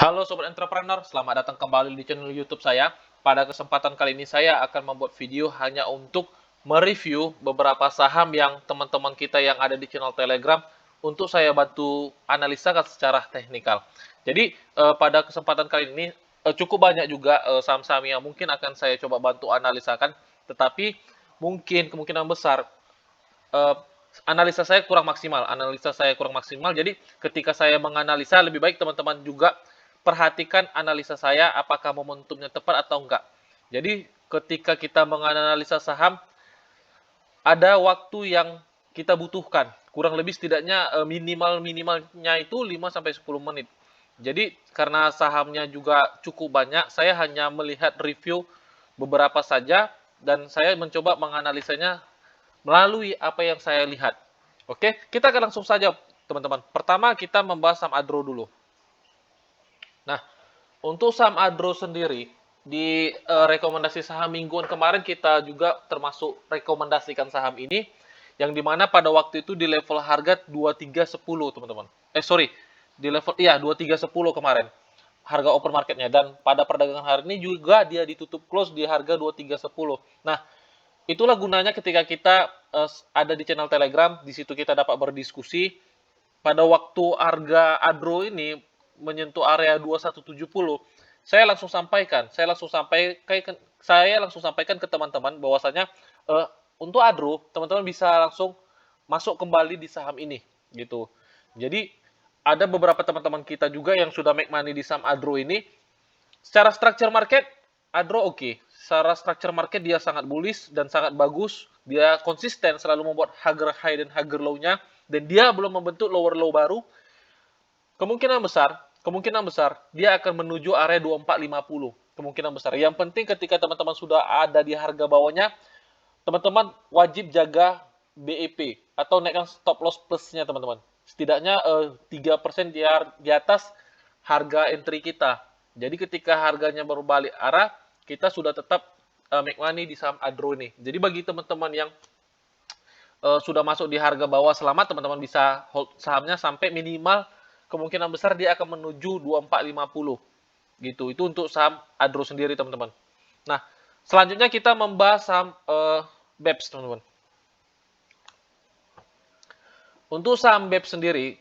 Halo Sobat Entrepreneur, selamat datang kembali di channel YouTube saya. Pada kesempatan kali ini saya akan membuat video hanya untuk mereview beberapa saham yang teman-teman kita yang ada di channel Telegram untuk saya bantu analisa secara teknikal. Jadi pada kesempatan kali ini cukup banyak juga saham-saham yang mungkin akan saya coba bantu analisakan, tetapi mungkin kemungkinan besar eh, analisa saya kurang maksimal. Jadi ketika saya menganalisa, lebih baik teman-teman juga perhatikan analisa saya apakah momentumnya tepat atau enggak. Jadi ketika kita menganalisa saham, ada waktu yang kita butuhkan. Kurang lebih setidaknya minimalnya itu 5 sampai 10 menit. Jadi karena sahamnya juga cukup banyak, saya hanya melihat review beberapa saja dan saya mencoba menganalisanya melalui apa yang saya lihat. Oke, kita akan langsung saja, teman-teman. Pertama, kita membahas saham Adro dulu. Nah, untuk saham Adro sendiri, di rekomendasi saham mingguan kemarin kita juga termasuk rekomendasikan saham ini, yang dimana pada waktu itu di level harga 2310, teman-teman. Sorry, di level, iya, 2310 kemarin harga open marketnya, dan pada perdagangan hari ini juga dia ditutup close di harga 2310. Nah, itulah gunanya ketika kita ada di channel Telegram, di situ kita dapat berdiskusi. Pada waktu harga Adro ini menyentuh area 2170, saya langsung sampaikan ke teman-teman bahwasanya untuk Adro, teman-teman bisa langsung masuk kembali di saham ini gitu. Jadi ada beberapa teman-teman kita juga yang sudah make money di saham Adro ini. Secara structure market, Adro oke. Secara structure market dia sangat bullish dan sangat bagus. Dia konsisten selalu membuat higher high dan higher low-nya. Dan dia belum membentuk lower low baru. Kemungkinan besar dia akan menuju area 2450. Kemungkinan besar. Yang penting ketika teman-teman sudah ada di harga bawahnya, teman-teman wajib jaga BEP atau naikkan stop loss plusnya, teman-teman. Setidaknya 3% di atas harga entry kita. Jadi ketika harganya berbalik arah, kita sudah tetap make money di saham Adro ini. Jadi bagi teman-teman yang sudah masuk di harga bawah, selamat, teman-teman bisa hold sahamnya sampai minimal kemungkinan besar dia akan menuju 2450 gitu. Itu untuk saham Adro sendiri, teman-teman. Nah, selanjutnya kita membahas saham BEPS, teman-teman. Untuk saham BEPS sendiri,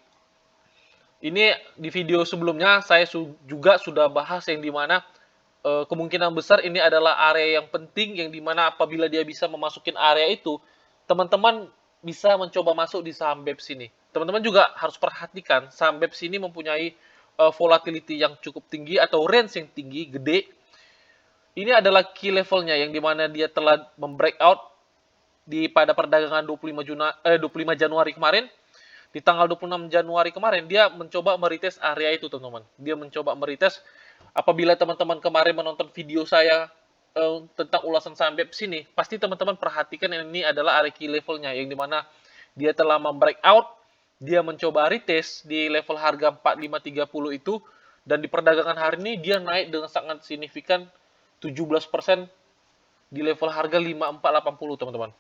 ini di video sebelumnya saya juga sudah bahas yang dimana kemungkinan besar ini adalah area yang penting, yang dimana apabila dia bisa memasukin area itu, teman-teman bisa mencoba masuk di saham BEPS ini. Teman-teman juga harus perhatikan saham BEPS ini mempunyai volatility yang cukup tinggi atau range yang tinggi, gede. Ini adalah key levelnya yang dimana dia telah membreakout pada perdagangan 25 Januari kemarin. Di tanggal 26 Januari kemarin dia mencoba meretest area itu, teman-teman. Dia mencoba meretest. Apabila teman-teman kemarin menonton video saya tentang ulasan saham BEPS ini, pasti teman-teman perhatikan ini adalah area key levelnya, yang dimana dia telah membreakout, dia mencoba retest di level harga 4530 itu, dan di perdagangan hari ini dia naik dengan sangat signifikan 17% di level harga 5480, teman-teman.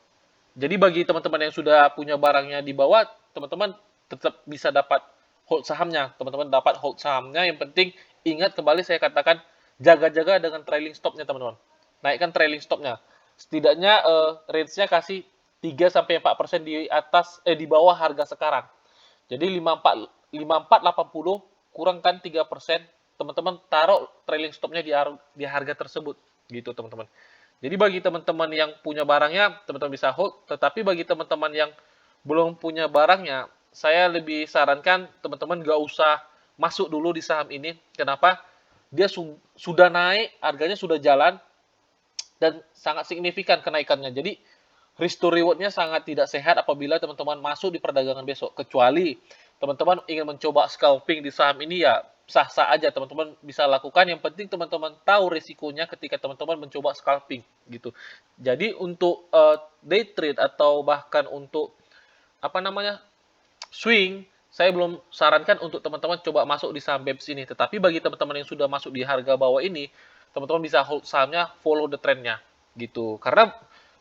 Jadi bagi teman-teman yang sudah punya barangnya di bawah, teman-teman tetap bisa dapat hold sahamnya. Teman-teman dapat hold sahamnya. Yang penting ingat kembali saya katakan, jaga-jaga dengan trailing stopnya, teman-teman. Naikkan trailing stopnya. Setidaknya range-nya kasih 3 sampai 4% di atas di bawah harga sekarang. Jadi 5480 kurangkan 3%, teman-teman taruh trailing stopnya di harga tersebut gitu, teman-teman. Jadi bagi teman-teman yang punya barangnya, teman-teman bisa hold. Tetapi bagi teman-teman yang belum punya barangnya, saya lebih sarankan teman-teman gak usah masuk dulu di saham ini. Kenapa? Dia sudah naik, harganya sudah jalan, dan sangat signifikan kenaikannya. Jadi risk to reward-nya sangat tidak sehat apabila teman-teman masuk di perdagangan besok. Kecuali teman-teman ingin mencoba scalping di saham ini, ya sah-sah aja teman-teman bisa lakukan. Yang penting teman-teman tahu risikonya ketika teman-teman mencoba scalping gitu. Jadi untuk day trade atau bahkan untuk apa namanya swing, saya belum sarankan untuk teman-teman coba masuk di saham BEPS ini. Tetapi bagi teman-teman yang sudah masuk di harga bawah ini, teman-teman bisa hold sahamnya, follow the trendnya gitu. Karena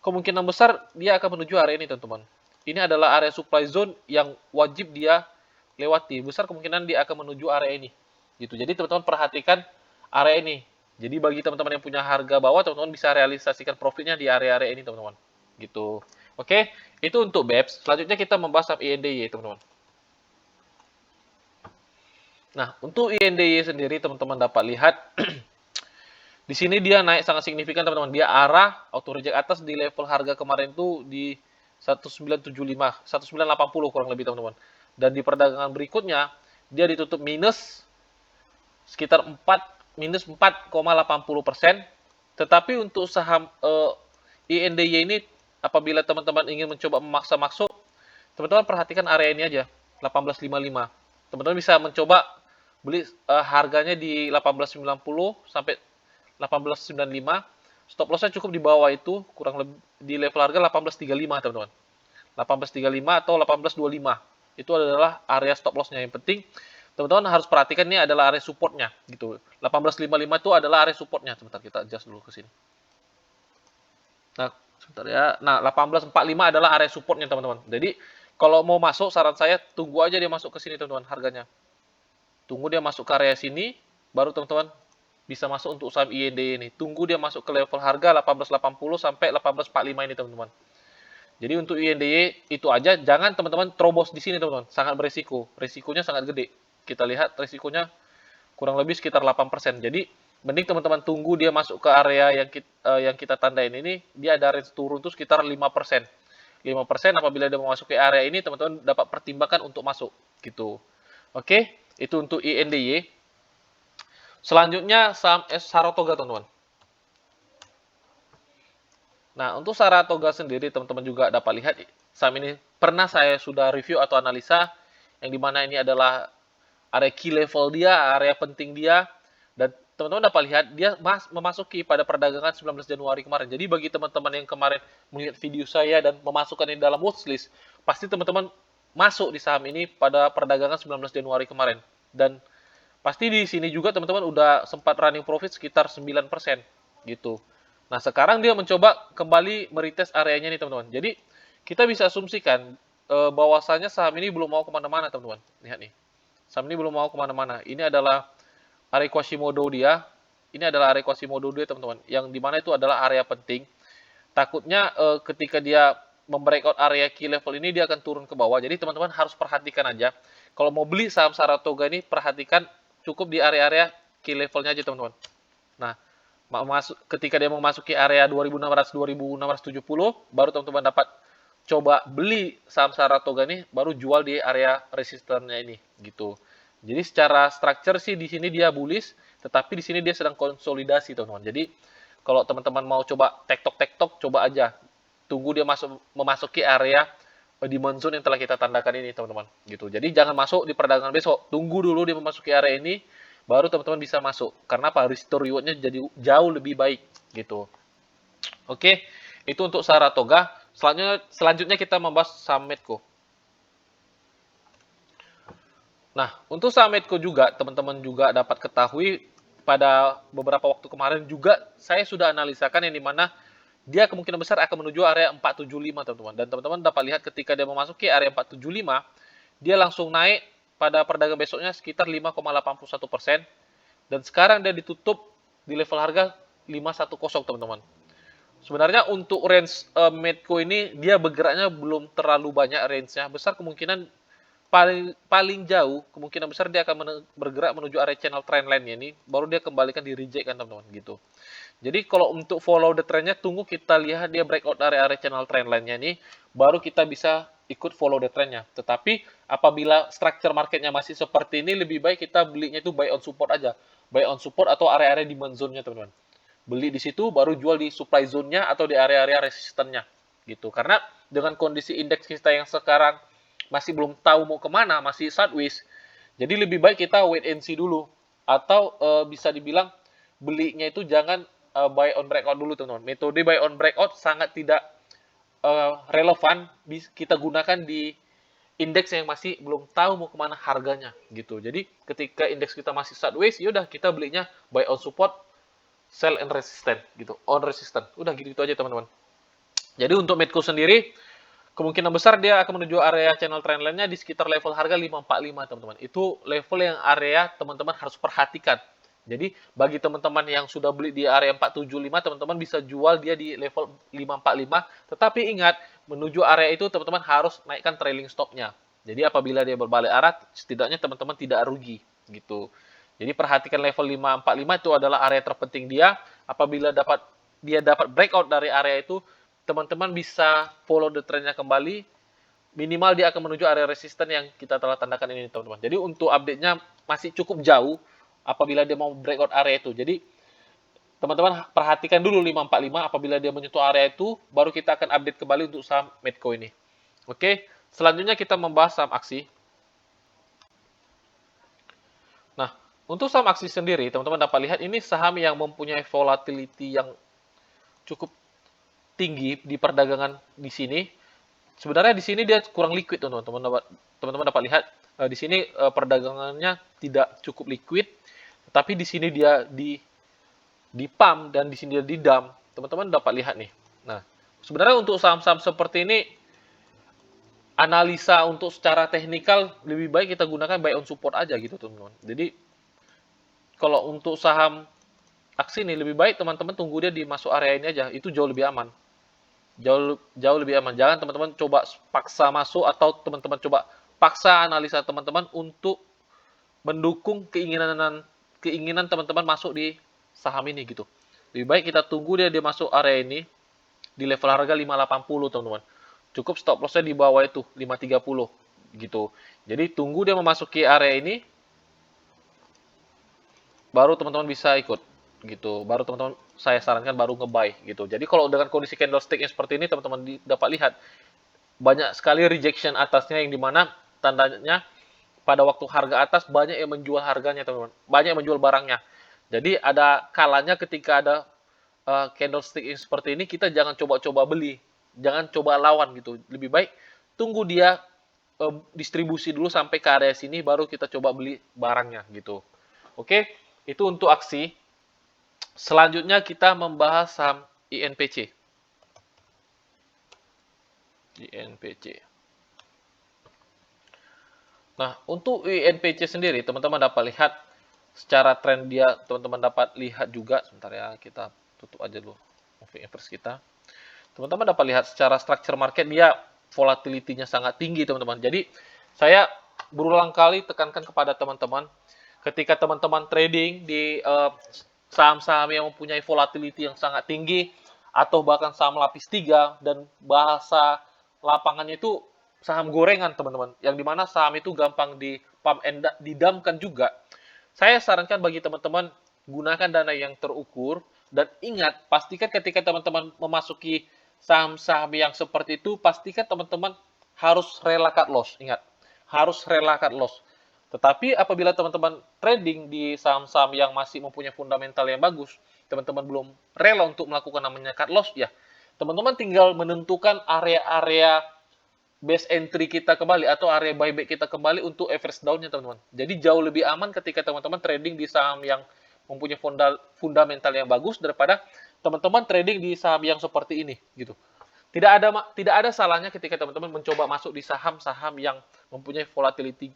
kemungkinan besar dia akan menuju area ini, teman-teman. Ini adalah area supply zone yang wajib dia lewati. Besar kemungkinan dia akan menuju area ini gitu. Jadi teman-teman perhatikan area ini. Jadi bagi teman-teman yang punya harga bawah, teman-teman bisa realisasikan profitnya di area-area ini, teman-teman. Gitu. Oke, itu untuk BEPS. Selanjutnya kita membahas INDY, teman-teman. Nah, untuk INDY sendiri, teman-teman dapat lihat di sini dia naik sangat signifikan, teman-teman. Dia arah auto reject atas di level harga kemarin itu di 1975, 1980 kurang lebih, teman-teman. Dan di perdagangan berikutnya dia ditutup minus sekitar 4,80%. Tetapi untuk saham INDY ini, apabila teman-teman ingin mencoba memaksa masuk, teman-teman perhatikan area ini aja, 1855. Teman-teman bisa mencoba beli harganya di 1890 sampai 1895. Stop lossnya cukup di bawah itu, kurang lebih di level harga 1835, teman-teman. 1835 atau 1825. Itu adalah area stop lossnya. Yang penting teman-teman harus perhatikan ini adalah area supportnya gitu. 1855 itu adalah area supportnya. Sebentar kita adjust dulu ke sini. Nah, sebentar ya. Nah, 1845 adalah area supportnya, teman-teman. Jadi kalau mau masuk, saran saya tunggu aja dia masuk ke sini, teman-teman, harganya. Tunggu dia masuk ke area sini, baru teman-teman bisa masuk untuk saham INDY ini. Tunggu dia masuk ke level harga 1880 sampai 1845 ini, teman-teman. Jadi untuk INDY itu aja, jangan teman-teman terobos di sini, teman-teman. Sangat beresiko. Resikonya sangat gede. Kita lihat resikonya kurang lebih sekitar 8%. Jadi mending teman-teman tunggu dia masuk ke area yang kita tandain ini, dia ada range turun itu sekitar 5%. 5% apabila dia mau masuk ke area ini, teman-teman dapat pertimbangkan untuk masuk gitu. Oke, itu untuk INDY. Selanjutnya saham Saratoga, teman-teman. Nah, untuk Saratoga sendiri, teman-teman juga dapat lihat saham ini pernah saya sudah review atau analisa, yang dimana ini adalah area key level dia, area penting dia, dan teman-teman dapat lihat dia memasuki pada perdagangan 19 Januari kemarin. Jadi bagi teman-teman yang kemarin melihat video saya dan memasukkan ini dalam watchlist, pasti teman-teman masuk di saham ini pada perdagangan 19 Januari kemarin. Dan pasti di sini juga teman-teman udah sempat running profit sekitar 9% gitu. Nah, sekarang dia mencoba kembali meretest areanya nih, teman-teman. Jadi kita bisa asumsikan bahwasanya saham ini belum mau kemana-mana, teman-teman. Lihat nih, saham ini belum mau kemana-mana. Ini adalah area Quasimodo dia. Ini adalah area Quasimodo dia, teman-teman. Yang dimana itu adalah area penting. Takutnya ketika dia membreakout area key level ini, dia akan turun ke bawah. Jadi teman-teman harus perhatikan aja. Kalau mau beli saham Saratoga ini, perhatikan cukup di area-area key levelnya aja, teman-teman. Nah, ketika dia memasuki area 2600-2670, baru teman-teman dapat coba beli saham Saratoga ini, baru jual di area resistennya ini gitu. Jadi secara structure sih di sini dia bullish, tetapi di sini dia sedang konsolidasi, teman-teman. Jadi kalau teman-teman mau coba tektok, coba aja. Tunggu dia memasuki area demand zone yang telah kita tandakan ini, teman-teman. Gitu. Jadi jangan masuk di perdagangan besok. Tunggu dulu dia memasuki area ini, baru teman-teman bisa masuk. Karena apa? Risk to reward-nya jadi jauh lebih baik. Gitu. Oke, itu untuk Saratoga. Selanjutnya kita membahas saham Medco. Nah, untuk saham Medco juga, teman-teman juga dapat ketahui pada beberapa waktu kemarin juga saya sudah analisakan yang dimana dia kemungkinan besar akan menuju area 475, teman-teman. Dan teman-teman dapat lihat ketika dia memasuki area 475, dia langsung naik pada perdagangan besoknya sekitar 5,81%. Dan sekarang dia ditutup di level harga 510, teman-teman. Sebenarnya untuk range Medco ini dia bergeraknya belum terlalu banyak range-nya. Besar kemungkinan paling jauh kemungkinan besar dia akan bergerak menuju area channel trendline-nya ini, baru dia kembalikan di reject kan, teman-teman, gitu. Jadi kalau untuk follow the trend-nya, tunggu kita lihat dia breakout area channel trendline-nya ini, baru kita bisa ikut follow the trend-nya. Tetapi apabila structure marketnya masih seperti ini, lebih baik kita belinya itu buy on support aja. Buy on support atau area-area demand zone-nya, teman-teman. Beli di situ, baru jual di supply zone-nya atau di area-area resisten-nya. Gitu. Karena dengan kondisi indeks kita yang sekarang masih belum tahu mau kemana, masih sideways. Jadi lebih baik kita wait and see dulu. Atau bisa dibilang belinya itu jangan buy on breakout dulu, teman-teman. Metode buy on breakout sangat tidak relevan kita gunakan di indeks yang masih belum tahu mau kemana harganya gitu. Jadi ketika indeks kita masih sideways, yaudah kita belinya buy on support, sell and resistant gitu, on resistant. Udah gitu aja, teman-teman. Jadi untuk Medco sendiri, kemungkinan besar dia akan menuju area channel trendline-nya di sekitar level harga 545, teman-teman. Itu level yang area teman-teman harus perhatikan. Jadi, bagi teman-teman yang sudah beli di area 475, teman-teman bisa jual dia di level 545. Tetapi ingat, menuju area itu teman-teman harus naikkan trailing stop-nya. Jadi, apabila dia berbalik arah, setidaknya teman-teman tidak rugi. Gitu. Jadi, perhatikan level 545 itu adalah area terpenting dia. Apabila dia dapat breakout dari area itu, teman-teman bisa follow the trendnya kembali, minimal dia akan menuju area resisten yang kita telah tandakan ini, teman-teman. Jadi untuk update-nya masih cukup jauh apabila dia mau breakout area itu. Jadi teman-teman perhatikan dulu 545, apabila dia menyentuh area itu, baru kita akan update kembali untuk saham Medco ini. Oke, selanjutnya kita membahas saham aksi. Nah, untuk saham aksi sendiri, teman-teman dapat lihat ini saham yang mempunyai volatility yang cukup tinggi di perdagangan di sini. Sebenarnya di sini dia kurang liquid, teman-teman dapat lihat di sini perdagangannya tidak cukup liquid, tapi di sini dia di pump dan di sini dia di dump. Teman-teman dapat lihat nih. Nah, sebenarnya untuk saham-saham seperti ini analisa untuk secara teknikal lebih baik kita gunakan buy on support aja gitu, teman-teman. Jadi kalau untuk saham aksi ini lebih baik teman-teman tunggu dia di masuk area ini aja, itu jauh lebih aman. Jauh lebih aman. Jangan teman-teman coba paksa masuk atau teman-teman coba paksa analisa teman-teman untuk mendukung keinginan teman-teman masuk di saham ini gitu. Lebih baik kita tunggu dia masuk area ini di level harga 580, teman-teman. Cukup stop loss-nya di bawah itu 530 gitu. Jadi tunggu dia memasuki area ini baru teman-teman bisa ikut gitu. Baru teman-teman saya sarankan baru nge-buy gitu. Jadi kalau dengan kondisi candlestick yang seperti ini teman-teman dapat lihat banyak sekali rejection atasnya yang dimana tandanya pada waktu harga atas banyak yang menjual harganya, teman-teman. Banyak yang menjual barangnya. Jadi ada kalanya ketika ada candlestick yang seperti ini kita jangan coba-coba beli, jangan coba lawan gitu. Lebih baik tunggu dia distribusi dulu sampai ke area sini baru kita coba beli barangnya gitu. Oke, itu untuk aksi. Selanjutnya kita membahas saham INPC. INPC. Nah, untuk INPC sendiri, teman-teman dapat lihat secara tren dia, teman-teman dapat lihat juga. Sebentar ya, kita tutup aja dulu moving average kita. Teman-teman dapat lihat secara structure market dia volatility-nya sangat tinggi, teman-teman. Jadi, saya berulang kali tekankan kepada teman-teman, ketika teman-teman trading di saham-saham yang mempunyai volatility yang sangat tinggi, atau bahkan saham lapis 3, dan bahasa lapangannya itu saham gorengan, teman-teman. Yang dimana saham itu gampang di pump and didamkan juga. Saya sarankan bagi teman-teman, gunakan dana yang terukur, dan ingat, pastikan ketika teman-teman memasuki saham-saham yang seperti itu, pastikan teman-teman harus rela cut loss. Ingat, harus rela cut loss. Tetapi apabila teman-teman trading di saham-saham yang masih mempunyai fundamental yang bagus, teman-teman belum rela untuk melakukan namanya cut loss, ya teman-teman tinggal menentukan area-area base entry kita kembali atau area buyback kita kembali untuk average down-nya, teman-teman. Jadi jauh lebih aman ketika teman-teman trading di saham yang mempunyai fundamental yang bagus daripada teman-teman trading di saham yang seperti ini gitu. Tidak ada salahnya ketika teman-teman mencoba masuk di saham-saham yang mempunyai volatility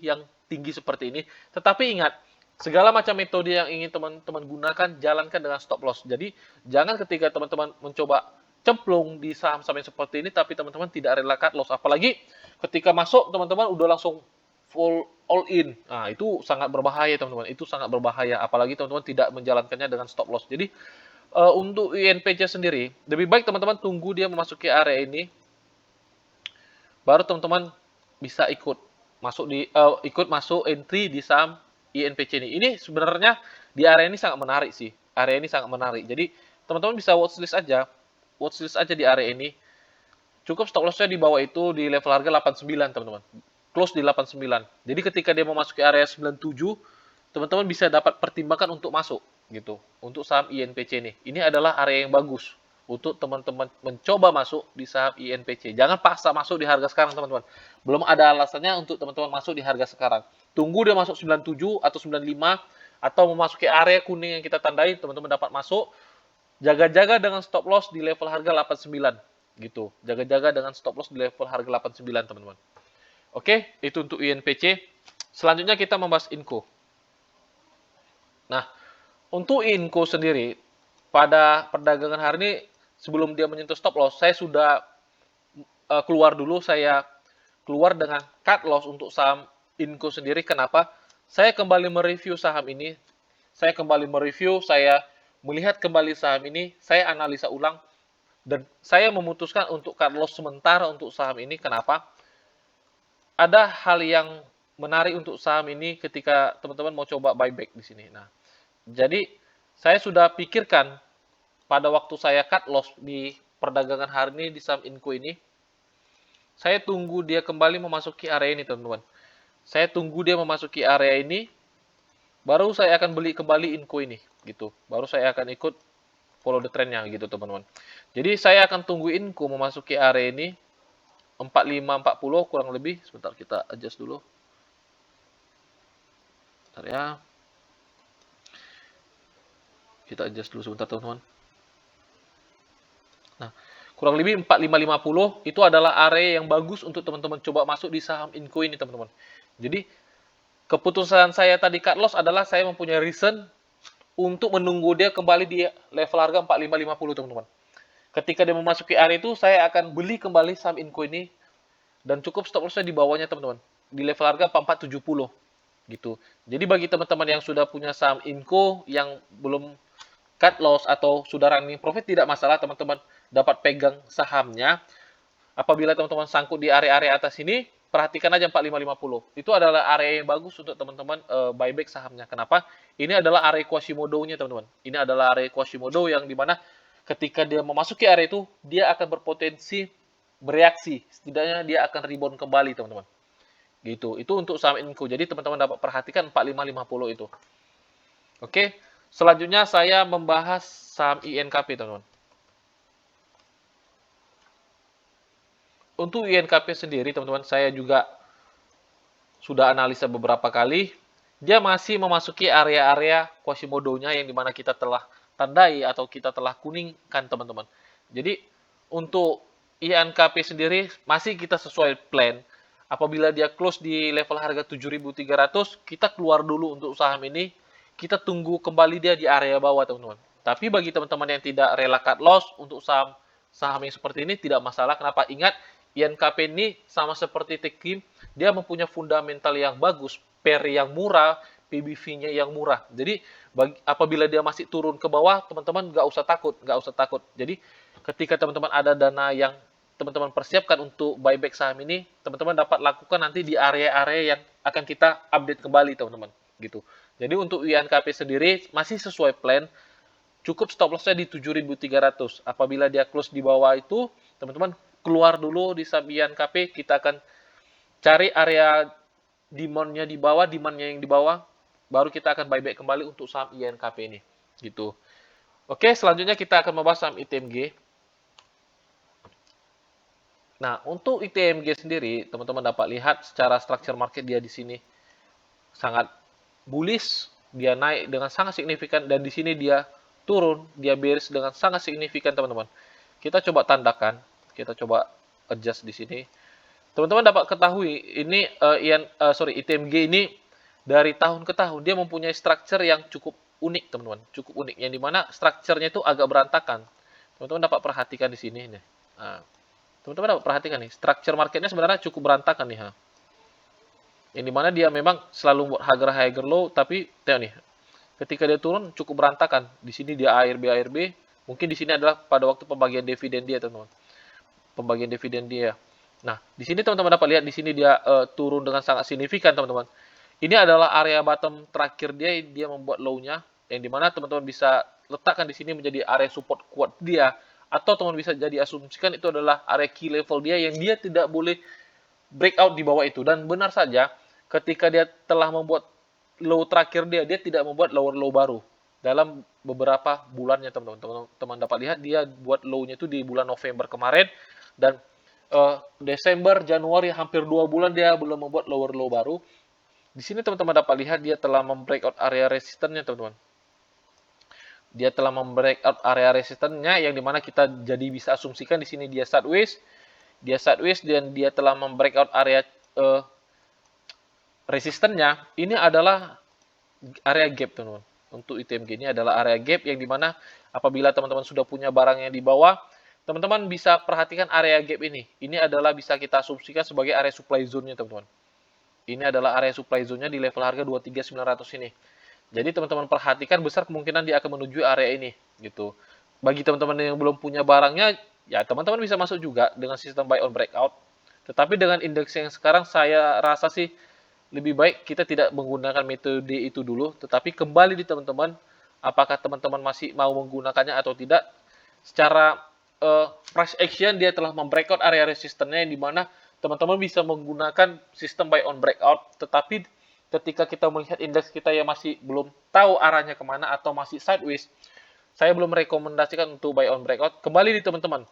yang tinggi seperti ini. Tetapi ingat, segala macam metode yang ingin teman-teman gunakan, jalankan dengan stop loss. Jadi, jangan ketika teman-teman mencoba cemplung di saham-saham yang seperti ini, tapi teman-teman tidak rela cut loss. Apalagi ketika masuk, teman-teman udah langsung full all in. Nah, itu sangat berbahaya, teman-teman. Itu sangat berbahaya. Apalagi teman-teman tidak menjalankannya dengan stop loss. Jadi, untuk INPC sendiri, lebih baik teman-teman tunggu dia memasuki area ini, baru teman-teman bisa ikut masuk entry di saham INPC ini. Ini sebenarnya di area ini sangat menarik sih. Area ini sangat menarik. Jadi teman-teman bisa watchlist aja di area ini. Cukup stop loss-nya di bawah itu di level harga 89, teman-teman. Close di 89. Jadi ketika dia memasuki area 97, teman-teman bisa dapat pertimbangkan untuk masuk gitu. Untuk saham INPC ini. Ini adalah area yang bagus untuk teman-teman mencoba masuk di saham INPC. Jangan paksa masuk di harga sekarang, teman-teman. Belum ada alasannya untuk teman-teman masuk di harga sekarang. Tunggu dia masuk 97 atau 95 atau memasuki area kuning yang kita tandai, teman-teman dapat masuk. Jaga-jaga dengan stop loss di level harga 89. gitu. Jaga-jaga dengan stop loss di level harga 89, teman-teman. Oke, itu untuk INPC. Selanjutnya kita membahas INCO. Nah, untuk INCO sendiri, pada perdagangan hari ini, sebelum dia menyentuh stop loss, saya sudah keluar dulu, saya keluar dengan cut loss untuk saham INCO sendiri. Kenapa? Saya kembali mereview saham ini, saya melihat kembali saham ini, saya analisa ulang, dan saya memutuskan untuk cut loss sementara untuk saham ini. Kenapa? Ada hal yang menarik untuk saham ini ketika teman-teman mau coba buyback di sini. Nah, jadi saya sudah pikirkan pada waktu saya cut loss di perdagangan hari ini di saham INCO ini, saya tunggu dia kembali memasuki area ini, teman-teman. Saya tunggu dia memasuki area ini, baru saya akan beli kembali INCO ini, gitu. Baru saya akan ikut follow the trend-nya, gitu, teman-teman. Jadi saya akan tunggu INCO memasuki area ini, 4540 kurang lebih. Sebentar, kita adjust dulu. Bentar ya. Kita adjust dulu sebentar, teman-teman. Nah, kurang lebih 4550 itu adalah area yang bagus untuk teman-teman coba masuk di saham INCO ini, teman-teman. Jadi, keputusan saya tadi cut loss adalah saya mempunyai reason untuk menunggu dia kembali di level harga 4550, teman-teman. Ketika dia memasuki area itu, saya akan beli kembali saham INCO ini dan cukup stop loss-nya di bawahnya, teman-teman. Di level harga 4470 gitu. Jadi bagi teman-teman yang sudah punya saham INCO yang belum cut loss atau sudah running profit, tidak masalah, teman-teman dapat pegang sahamnya. Apabila teman-teman sangkut di area-area atas ini, perhatikan aja 4550. Itu adalah area yang bagus untuk teman-teman buyback sahamnya. Kenapa? Ini adalah area Quasimodo-nya, teman-teman. Ini adalah area Quasimodo yang dimana ketika dia memasuki area itu, dia akan berpotensi bereaksi. Setidaknya dia akan rebound kembali, teman-teman. Gitu. Itu untuk saham INCO. Jadi teman-teman dapat perhatikan 4550 itu. Oke. Selanjutnya saya membahas saham INKP, teman-teman. Untuk INKP sendiri, teman-teman, saya juga sudah analisa beberapa kali. Dia masih memasuki area-area Quasimodo-nya yang dimana kita telah tandai atau kita telah kuningkan, teman-teman. Jadi, untuk INKP sendiri masih kita sesuai plan. Apabila dia close di level harga 7.300, kita keluar dulu untuk saham ini. Kita tunggu kembali dia di area bawah, teman-teman. Tapi bagi teman-teman yang tidak rela cut loss untuk saham yang seperti ini, tidak masalah. Kenapa? Ingat, INKP ini sama seperti Tekim, dia mempunyai fundamental yang bagus, PER yang murah, PBV-nya yang murah. Jadi apabila dia masih turun ke bawah, teman-teman nggak usah takut. Jadi ketika teman-teman ada dana yang teman-teman persiapkan untuk buyback saham ini, teman-teman dapat lakukan nanti di area-area yang akan kita update kembali, teman-teman. Gitu. Jadi untuk INKP sendiri masih sesuai plan, cukup stop loss-nya di 7.300. Apabila dia close di bawah itu, teman-teman keluar dulu di saham INKP, kita akan cari area demand-nya di bawah, demand-nya yang di bawah, baru kita akan buyback kembali untuk saham INKP ini. Gitu. Oke, selanjutnya kita akan membahas saham ITMG. Nah, untuk ITMG sendiri, teman-teman dapat lihat secara structure market dia di sini sangat bullish, dia naik dengan sangat signifikan, dan di sini dia turun, dia bearish dengan sangat signifikan, teman-teman. Kita coba tandakan, kita coba adjust di sini. Teman-teman dapat ketahui ini ITMG ini dari tahun ke tahun dia mempunyai structure yang cukup unik, teman-teman, cukup unik, yang dimana structure-nya itu agak berantakan. Teman-teman dapat perhatikan di sini nih. Nah, teman-teman dapat perhatikan nih, structure marketnya sebenarnya cukup berantakan nih, ha. Yang dimana dia memang selalu buat higher low, tapi tengok nih, ketika dia turun cukup berantakan. Di sini dia ARB, mungkin di sini adalah pada waktu pembagian dividen dia, teman-teman. Pembagian dividen dia. Nah, di sini teman-teman dapat lihat di sini dia turun dengan sangat signifikan, teman-teman. Ini adalah area bottom terakhir dia membuat low-nya, yang dimana teman-teman bisa letakkan di sini menjadi area support kuat dia, atau teman bisa jadi asumsikan itu adalah area key level dia yang dia tidak boleh breakout di bawah itu. Dan benar saja, ketika dia telah membuat low terakhir dia tidak membuat lower low baru. Dalam beberapa bulannya, teman-teman. Teman dapat lihat dia buat low-nya itu di bulan November kemarin, dan Desember, Januari, hampir 2 bulan dia belum membuat lower low baru. Di sini teman-teman dapat lihat dia telah membreakout area resistannya, teman-teman. Dia telah membreakout area resistennya yang dimana kita jadi bisa asumsikan di sini dia sideways, dan dia telah membreakout area resistennya. Ini adalah area gap, teman-teman. Untuk ITMG ini adalah area gap yang dimana apabila teman-teman sudah punya barang yang di bawah, teman-teman bisa perhatikan area gap ini. Ini adalah bisa kita asumsikan sebagai area supply zone-nya, teman-teman. Ini adalah area supply zone-nya di level harga 23.900 ini. Jadi teman-teman perhatikan besar kemungkinan dia akan menuju area ini gitu. Bagi teman-teman yang belum punya barangnya, ya teman-teman bisa masuk juga dengan sistem buy on breakout. Tetapi dengan indeks yang sekarang saya rasa sih lebih baik kita tidak menggunakan metode itu dulu, tetapi kembali di teman-teman apakah teman-teman masih mau menggunakannya atau tidak. Secara price action dia telah membreakout area resistennya yang dimana teman-teman bisa menggunakan sistem buy on breakout, tetapi ketika kita melihat indeks kita yang masih belum tahu arahnya kemana atau masih sideways, saya belum merekomendasikan untuk buy on breakout. Kembali di teman-teman.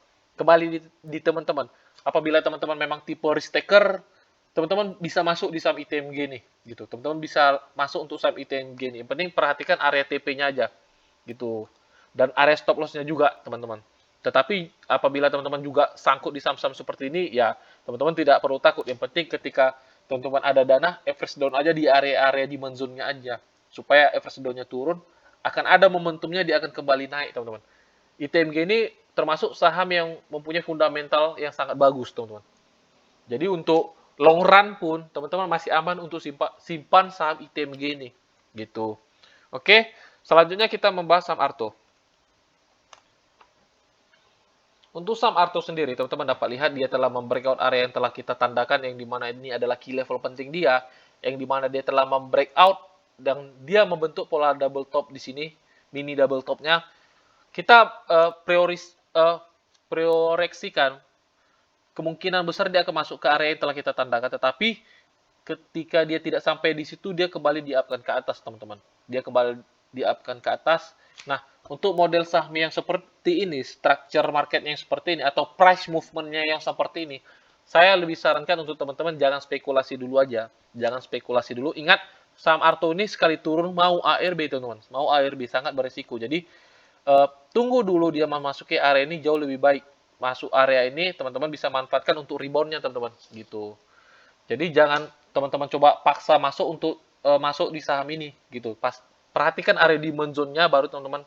Apabila teman-teman memang tipe risk taker, teman-teman bisa masuk di saham ITMG nih, gitu. Teman-teman bisa masuk untuk saham ITMG nih. Yang penting perhatikan area TP-nya aja, gitu. Dan area stop loss-nya juga, teman-teman. Tetapi apabila teman-teman juga sangkut di saham-saham seperti ini, ya teman-teman tidak perlu takut. Yang penting ketika teman-teman ada dana, average down aja di area-area di zone-nya aja. Supaya average down-nya turun, akan ada momentumnya dia akan kembali naik, teman-teman. ITMG ini termasuk saham yang mempunyai fundamental yang sangat bagus, teman-teman. Jadi untuk long run pun, teman-teman masih aman untuk simpan saham ITMG ini. Gitu. Oke, selanjutnya kita membahas saham Arto. Untuk saham Arto sendiri, teman-teman dapat lihat dia telah membreakout area yang telah kita tandakan, yang dimana ini adalah key level penting dia, yang dimana dia telah membreakout dan dia membentuk pola double top di sini, mini double topnya. Kita proyeksikan kemungkinan besar dia akan masuk ke area yang telah kita tandakan, tetapi ketika dia tidak sampai di situ, dia kembali di-up-kan ke atas, teman-teman. Dia kembali di-up-kan ke atas. Nah, untuk model saham yang seperti ini, structure market yang seperti ini, atau price movement-nya yang seperti ini, saya lebih sarankan untuk teman-teman jangan spekulasi dulu aja. Jangan spekulasi dulu. Ingat, saham Arto ini sekali turun mau ARB, teman-teman. Mau ARB, sangat beresiko. Jadi, tunggu dulu dia memasuki area ini jauh lebih baik. Masuk area ini, teman-teman bisa manfaatkan untuk rebound-nya, teman-teman. Gitu. Jadi, jangan teman-teman coba paksa masuk untuk masuk di saham ini. Gitu. Perhatikan area demand zone-nya, baru teman-teman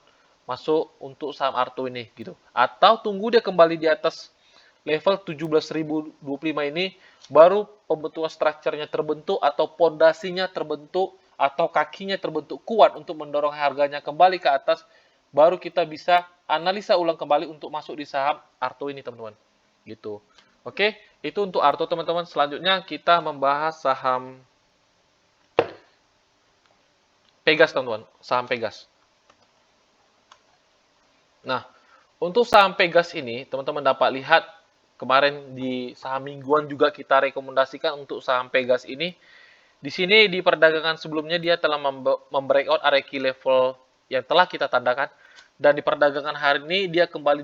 masuk untuk saham Arto ini gitu. Atau tunggu dia kembali di atas level 17.025 ini, baru pembentukan strukturnya terbentuk atau pondasinya terbentuk atau kakinya terbentuk kuat untuk mendorong harganya kembali ke atas, baru kita bisa analisa ulang kembali untuk masuk di saham Arto ini, teman-teman. Gitu. Oke, itu untuk Arto, teman-teman. Selanjutnya kita membahas saham Pegas, teman-teman. Saham Pegas. Nah, untuk saham Pegas ini, teman-teman dapat lihat kemarin di saham mingguan juga kita rekomendasikan untuk saham Pegas ini. Di sini di perdagangan sebelumnya dia telah membreakout area key level yang telah kita tandakan, dan di perdagangan hari ini dia kembali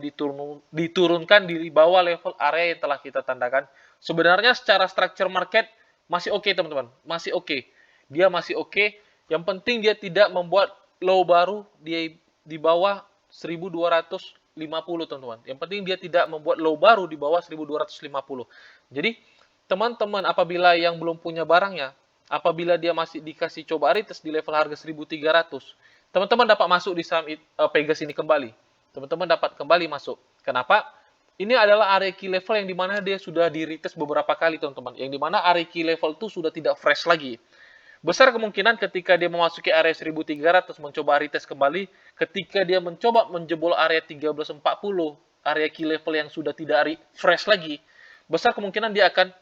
diturunkan di bawah level area yang telah kita tandakan. Sebenarnya secara structure market masih oke, teman-teman. Masih oke. Dia masih oke. Yang penting dia tidak membuat low baru di bawah 1250, teman-teman. Yang penting dia tidak membuat low baru di bawah 1250. Jadi, teman-teman apabila yang belum punya barangnya, apabila dia masih dikasih coba retest di level harga 1300, teman-teman dapat masuk di saham Pegas ini kembali. Teman-teman dapat kembali masuk. Kenapa? Ini adalah area key level yang dimana dia sudah di retest beberapa kali, teman-teman. Yang dimana area key level itu sudah tidak fresh lagi. Besar kemungkinan ketika dia memasuki area 1300 mencoba retest kembali, ketika dia mencoba menjebol area 1340, area key level yang sudah tidak fresh lagi, besar kemungkinan dia akan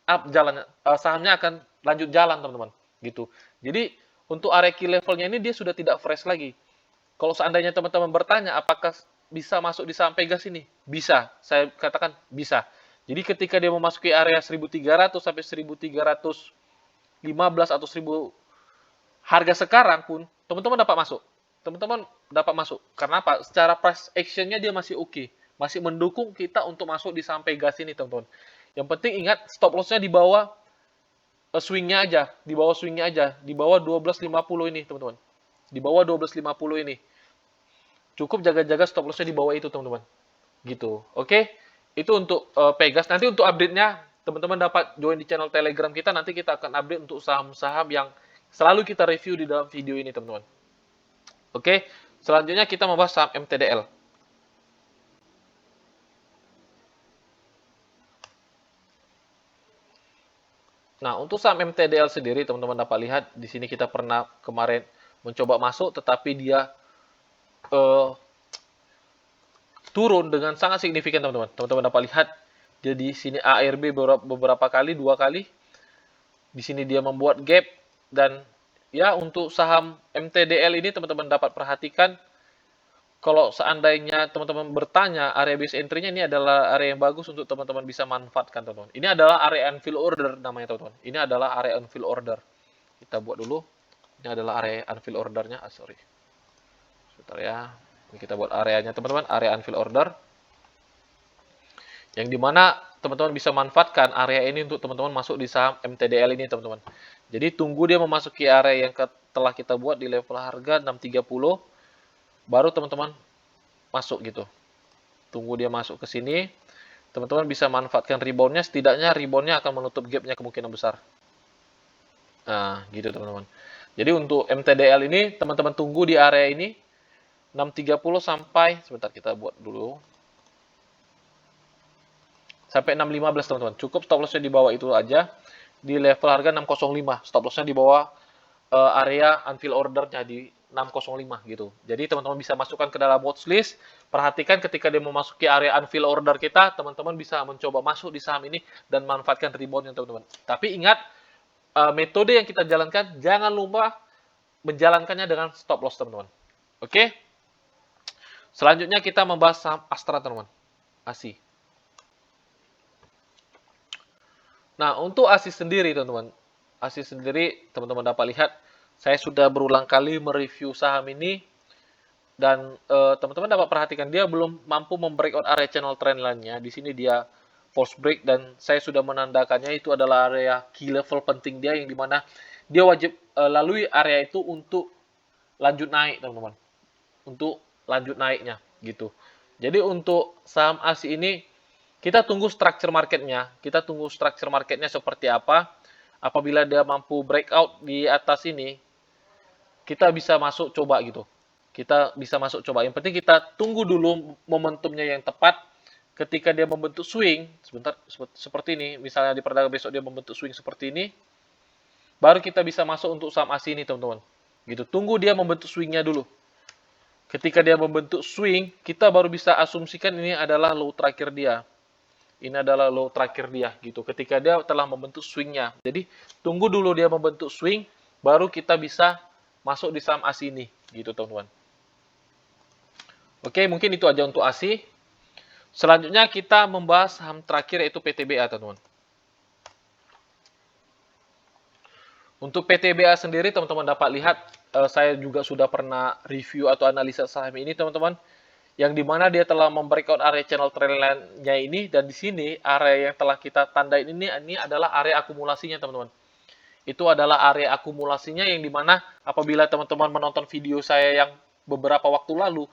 up jalan, sahamnya akan lanjut jalan, teman-teman. Gitu. Jadi untuk area key levelnya ini dia sudah tidak fresh lagi. Kalau seandainya teman-teman bertanya apakah bisa masuk di saham Pegas ini? Bisa. Saya katakan bisa. Jadi ketika dia memasuki area 1300 sampai 1315 atau 1000 harga sekarang pun, teman-teman dapat masuk. Teman-teman dapat masuk. Karena apa? Secara price action-nya dia masih oke. Masih mendukung kita untuk masuk di saham Pegas ini, teman-teman. Yang penting ingat, stop loss-nya di bawah swing-nya aja. Di bawah swing-nya aja. Di bawah 1250 ini, teman-teman. di bawah 12.50 ini. Cukup jaga-jaga stop lossnya di bawah itu, teman-teman. Gitu. Oke. Itu untuk Pegas. Nanti untuk update-nya, teman-teman dapat join di channel Telegram kita. Nanti kita akan update untuk saham-saham yang selalu kita review di dalam video ini, teman-teman. Oke. Selanjutnya kita membahas saham MTDL. Nah, untuk saham MTDL sendiri, teman-teman dapat lihat di sini kita pernah kemarin mencoba masuk, tetapi dia turun dengan sangat signifikan, teman-teman. Teman-teman dapat lihat, jadi sini ARB beberapa kali, 2 kali. Di sini dia membuat gap, dan ya untuk saham MTDL ini teman-teman dapat perhatikan, kalau seandainya teman-teman bertanya area base entry-nya, ini adalah area yang bagus untuk teman-teman bisa manfaatkan, teman-teman. Ini adalah area unfill order namanya, teman-teman. Ini adalah area unfill order. Kita buat dulu. Ini adalah area unfill ordernya. Sorry. Sebentar ya. Ini kita buat areanya, teman-teman. Area unfill order. Yang dimana teman-teman bisa manfaatkan area ini untuk teman-teman masuk di saham MTDL ini, teman-teman. Jadi tunggu dia memasuki area yang telah kita buat di level harga 630. Baru teman-teman masuk gitu. Tunggu dia masuk ke sini. Teman-teman bisa manfaatkan reboundnya. Setidaknya reboundnya akan menutup gapnya kemungkinan besar. Nah, gitu teman-teman. Jadi untuk MTDL ini, teman-teman tunggu di area ini. 630 sampai, sebentar kita buat dulu. Sampai 615 teman-teman. Cukup stop lossnya di bawah itu aja. Di level harga 605. Stop lossnya di bawah area unfill ordernya di 605 gitu. Jadi teman-teman bisa masukkan ke dalam watchlist. Perhatikan ketika dia memasuki area unfill order kita, teman-teman bisa mencoba masuk di saham ini dan manfaatkan reboundnya, teman-teman. Tapi ingat, metode yang kita jalankan, jangan lupa menjalankannya dengan stop loss, teman-teman. Oke? Selanjutnya kita membahas saham Astra, teman-teman. ASI. Nah, untuk ASI sendiri, teman-teman. ASI sendiri, teman-teman dapat lihat, saya sudah berulang kali mereview saham ini, dan teman-teman dapat perhatikan dia belum mampu membreakout area channel trend line-nya. Di sini dia false break, dan saya sudah menandakannya itu adalah area key level penting dia, yang dimana dia wajib lalui area itu untuk lanjut naik, teman-teman. Untuk lanjut naiknya, gitu. Jadi untuk saham ASI ini, kita tunggu structure marketnya. Kita tunggu structure marketnya seperti apa. Apabila dia mampu breakout di atas ini, kita bisa masuk coba gitu. Kita bisa masuk coba. Yang penting kita tunggu dulu momentumnya yang tepat. Ketika dia membentuk swing, sebentar seperti ini, misalnya di perdagangan besok dia membentuk swing seperti ini, baru kita bisa masuk untuk saham ASI ini, teman-teman. Gitu. Tunggu dia membentuk swingnya dulu. Ketika dia membentuk swing, kita baru bisa asumsikan ini adalah low terakhir dia. Ini adalah low terakhir dia gitu. Ketika dia telah membentuk swingnya. Jadi tunggu dulu dia membentuk swing, baru kita bisa masuk di saham ASI ini, gitu teman-teman. Oke, mungkin itu aja untuk ASI. Selanjutnya kita membahas saham terakhir, yaitu PTBA, teman-teman. Untuk PTBA sendiri, teman-teman dapat lihat, saya juga sudah pernah review atau analisa saham ini, teman-teman, yang dimana dia telah membreakout area channel trend line-nya ini, dan di sini area yang telah kita tandain ini adalah area akumulasinya, teman-teman. Itu area akumulasinya, yang dimana apabila teman-teman menonton video saya yang beberapa waktu lalu,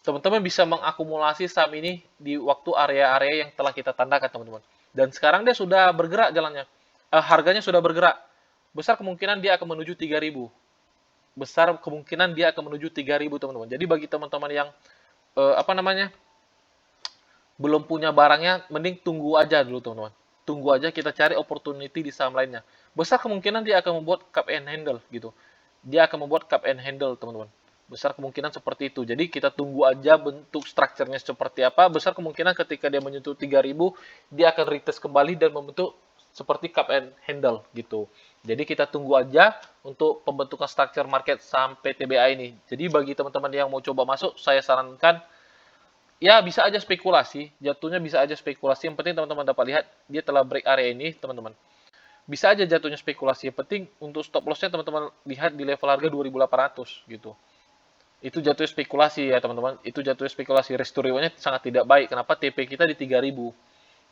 teman-teman bisa mengakumulasi saham ini di waktu area-area yang telah kita tandakan, teman-teman. Dan sekarang dia sudah bergerak jalannya. Harganya sudah bergerak. Besar kemungkinan dia akan menuju 3.000. Besar kemungkinan dia akan menuju 3.000, teman-teman. Jadi bagi teman-teman yang belum punya barangnya, mending tunggu aja dulu, teman-teman. Tunggu aja, kita cari opportunity di saham lainnya. Besar kemungkinan dia akan membuat cup and handle gitu. Dia akan membuat cup and handle, teman-teman. Besar kemungkinan seperti itu. Jadi kita tunggu aja bentuk strukturnya seperti apa. Besar kemungkinan ketika dia menyentuh 3.000, dia akan retest kembali dan membentuk seperti cup and handle gitu. Jadi kita tunggu aja untuk pembentukan structure market saham PTBA ini. Jadi bagi teman-teman yang mau coba masuk, saya sarankan ya bisa aja spekulasi, jatuhnya bisa aja spekulasi. Yang penting teman-teman dapat lihat dia telah break area ini, teman-teman. Bisa aja jatuhnya spekulasi. Yang penting untuk stop loss-nya teman-teman lihat di level harga 2.800 gitu. Itu jatuhnya spekulasi ya, teman-teman. Itu jatuhnya spekulasi. Rest to reward-nya sangat tidak baik. Kenapa? TP kita di 3.000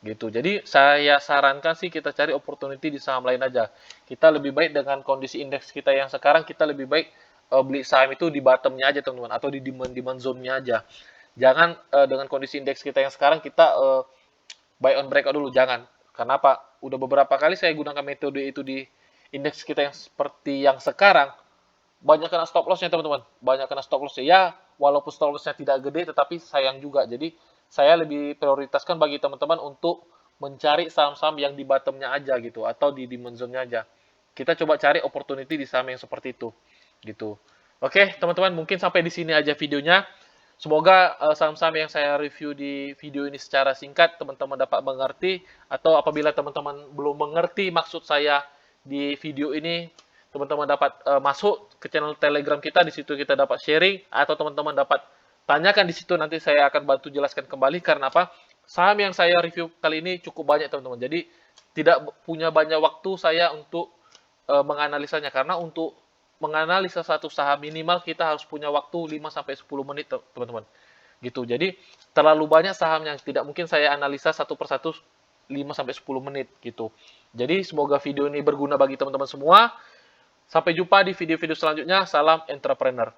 gitu. Jadi saya sarankan sih kita cari opportunity di saham lain aja. Kita lebih baik dengan kondisi indeks kita yang sekarang, kita lebih baik beli saham itu di bottom-nya aja teman-teman, atau di demand zone-nya aja. Jangan dengan kondisi indeks kita yang sekarang kita buy on breakout dulu, jangan. Karena apa? Udah beberapa kali saya gunakan metode itu di indeks kita yang seperti yang sekarang, banyak kena stop loss-nya teman-teman. Banyak kena stop loss-nya. Ya, walaupun stop loss-nya tidak gede, tetapi sayang juga. Jadi, saya lebih prioritaskan bagi teman-teman untuk mencari saham-saham yang di bottom-nya aja gitu, atau di demand zone-nya aja. Kita coba cari opportunity di saham yang seperti itu. Gitu. Oke, teman-teman, mungkin sampai di sini aja videonya. Semoga saham-saham yang saya review di video ini secara singkat teman-teman dapat mengerti, atau apabila teman-teman belum mengerti maksud saya di video ini, teman-teman dapat masuk ke channel Telegram kita, di situ kita dapat sharing, atau teman-teman dapat tanyakan di situ, nanti saya akan bantu jelaskan kembali. Karena apa? Saham yang saya review kali ini cukup banyak teman-teman. Jadi tidak punya banyak waktu saya untuk menganalisanya, karena untuk menganalisa satu saham minimal kita harus punya waktu 5 sampai 10 menit teman-teman. Gitu. Jadi terlalu banyak saham yang tidak mungkin saya analisa satu persatu 5 sampai 10 menit gitu. Jadi semoga video ini berguna bagi teman-teman semua. Sampai jumpa di video-video selanjutnya. Salam entrepreneur.